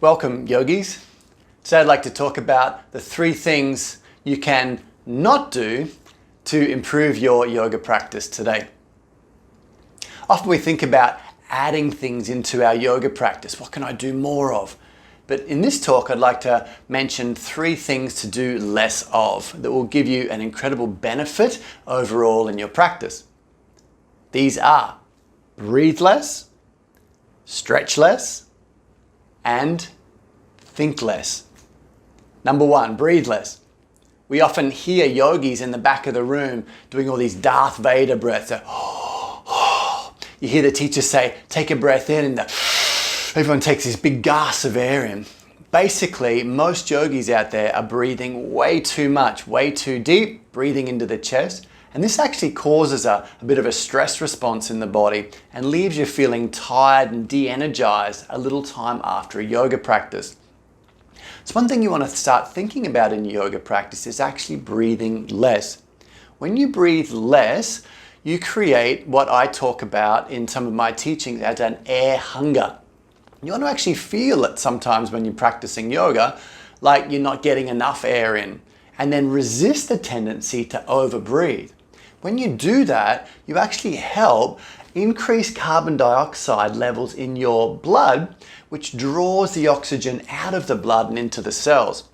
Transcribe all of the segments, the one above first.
Welcome, yogis. Today I'd like to talk about the 3 things you can not do to improve your yoga practice today. Often we think about adding things into our yoga practice. What can I do more of? But in this talk, I'd like to mention 3 things to do less of that will give you an incredible benefit overall in your practice. These are breathe less, stretch less, and think less. Number 1, breathe less. We often hear yogis in the back of the room doing all these Darth Vader breaths. You hear the teacher say, take a breath in, and everyone takes this big gasp of air in. Basically, most yogis out there are breathing way too much, way too deep, breathing into the chest. And this actually causes a bit of a stress response in the body and leaves you feeling tired and de-energized a little time after a yoga practice. So one thing you want to start thinking about in yoga practice is actually breathing less. When you breathe less, you create what I talk about in some of my teachings as an air hunger. You want to actually feel it sometimes when you're practicing yoga, like you're not getting enough air in, and then resist the tendency to overbreathe. When you do that, you actually help increase carbon dioxide levels in your blood, which draws the oxygen out of the blood and into the cells.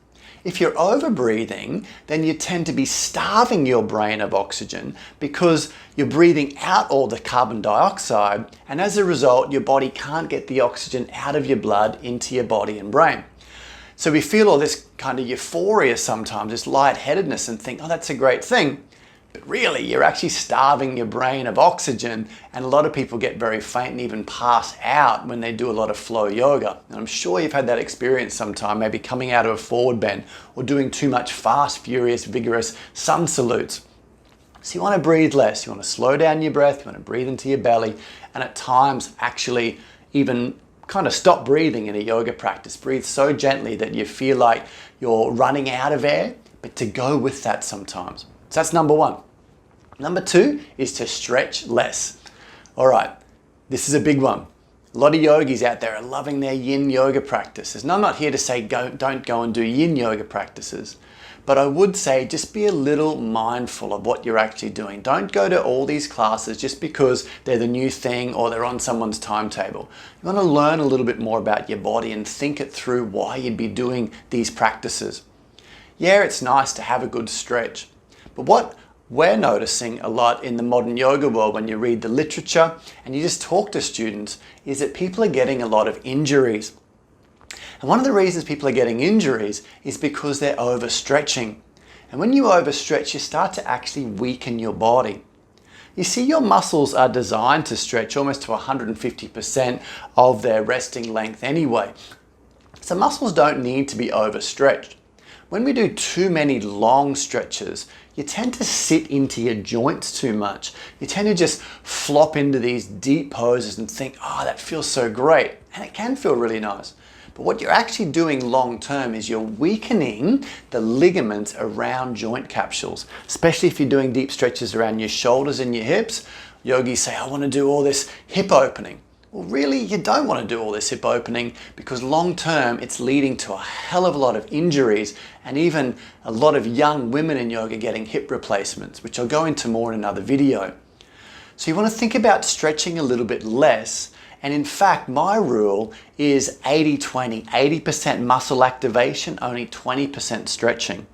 If you're overbreathing, then you tend to be starving your brain of oxygen because you're breathing out all the carbon dioxide, and as a result, your body can't get the oxygen out of your blood into your body and brain. So we feel all this kind of euphoria sometimes, this lightheadedness, and think, oh, that's a great thing. But really, you're actually starving your brain of oxygen, and a lot of people get very faint and even pass out when they do a lot of flow yoga. And I'm sure you've had that experience sometime, maybe coming out of a forward bend or doing too much fast, furious, vigorous sun salutes. So you want to breathe less, you want to slow down your breath, you want to breathe into your belly, and at times actually even kind of stop breathing in a yoga practice. Breathe so gently that you feel like you're running out of air, but to go with that sometimes. So that's number 1. Number 2 is to stretch less. All right, this is a big one. A lot of yogis out there are loving their yin yoga practices. And I'm not here to say don't go and do yin yoga practices, but I would say just be a little mindful of what you're actually doing. Don't go to all these classes just because they're the new thing or they're on someone's timetable. You want to learn a little bit more about your body and think it through why you'd be doing these practices. Yeah, it's nice to have a good stretch. But what we're noticing a lot in the modern yoga world when you read the literature and you just talk to students is that people are getting a lot of injuries. And one of the reasons people are getting injuries is because they're overstretching. And when you overstretch, you start to actually weaken your body. You see, your muscles are designed to stretch almost to 150% of their resting length anyway. So muscles don't need to be overstretched. When we do too many long stretches, you tend to sit into your joints too much. You tend to just flop into these deep poses and think, oh, that feels so great. And it can feel really nice. But what you're actually doing long term is you're weakening the ligaments around joint capsules, especially if you're doing deep stretches around your shoulders and your hips. Yogis say, I want to do all this hip opening. Well, really, you don't want to do all this hip opening because long term it's leading to a hell of a lot of injuries and even a lot of young women in yoga getting hip replacements, which I'll go into more in another video. So you want to think about stretching a little bit less. And in fact, my rule is 80-20, 80% muscle activation, only 20% stretching.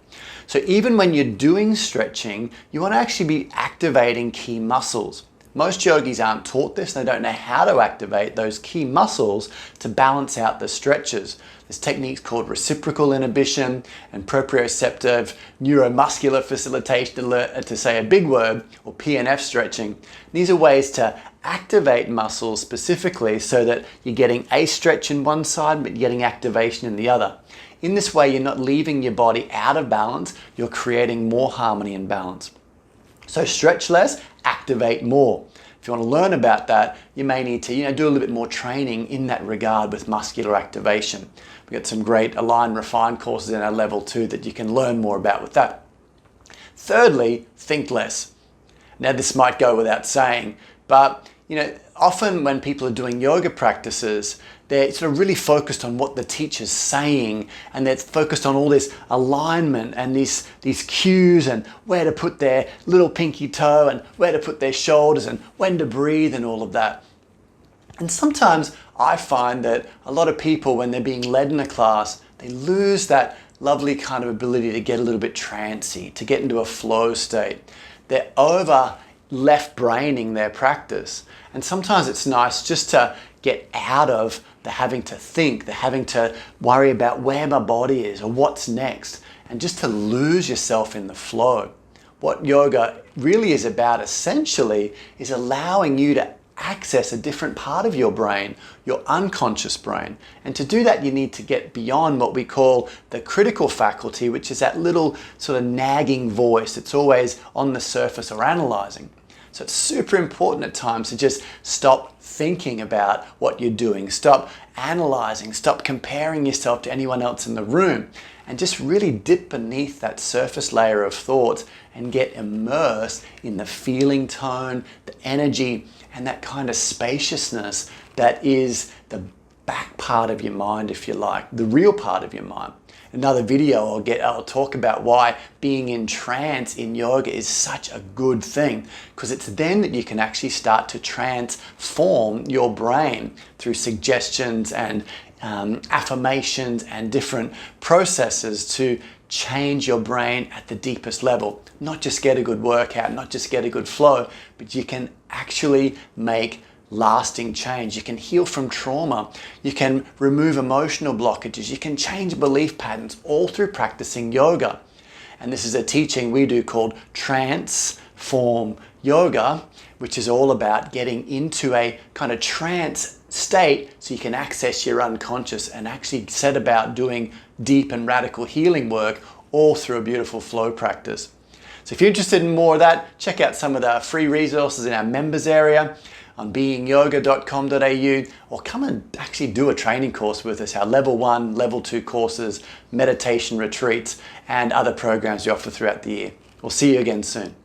So even when you're doing stretching, you want to actually be activating key muscles. Most yogis aren't taught this, they don't know how to activate those key muscles to balance out the stretches. There's techniques called reciprocal inhibition and proprioceptive neuromuscular facilitation, to say a big word, or PNF stretching. These are ways to activate muscles specifically so that you're getting a stretch in one side but getting activation in the other. In this way, you're not leaving your body out of balance, you're creating more harmony and balance. So stretch less, activate more. If you want to learn about that, you may need to do a little bit more training in that regard with muscular activation. We've got some great Align Refine courses in our level 2 that you can learn more about with that. Thirdly, think less. Now this might go without saying, but often when people are doing yoga practices, they're sort of really focused on what the teacher's saying, and they're focused on all this alignment and these cues and where to put their little pinky toe and where to put their shoulders and when to breathe and all of that. And sometimes I find that a lot of people, when they're being led in a class, they lose that lovely kind of ability to get a little bit trancy, to get into a flow state. They're over left braining their practice. And sometimes it's nice just to get out of the having to think, the having to worry about where my body is or what's next, and just to lose yourself in the flow. What yoga really is about essentially is allowing you to access a different part of your brain, your unconscious brain. And to do that, you need to get beyond what we call the critical faculty, which is that little sort of nagging voice that's always on the surface or analyzing. So it's super important at times to just stop thinking about what you're doing, stop analyzing, stop comparing yourself to anyone else in the room, and just really dip beneath that surface layer of thoughts and get immersed in the feeling tone, the energy, and that kind of spaciousness that is the back part of your mind, if you like, the real part of your mind. Another video I'll talk about why being in trance in yoga is such a good thing, because it's then that you can actually start to transform your brain through suggestions and affirmations and different processes to change your brain at the deepest level. Not just get a good workout, not just get a good flow, but you can actually make lasting change. You can heal from trauma. You can remove emotional blockages. You can change belief patterns, all through practicing yoga. And this is a teaching we do called Transform Yoga, which is all about getting into a kind of trance state so you can access your unconscious and actually set about doing deep and radical healing work, all through a beautiful flow practice. So if you're interested in more of that, check out some of the free resources in our members area on beingyoga.com.au, or come and actually do a training course with us, our level 1, level 2 courses, meditation retreats, and other programs we offer throughout the year. We'll see you again soon.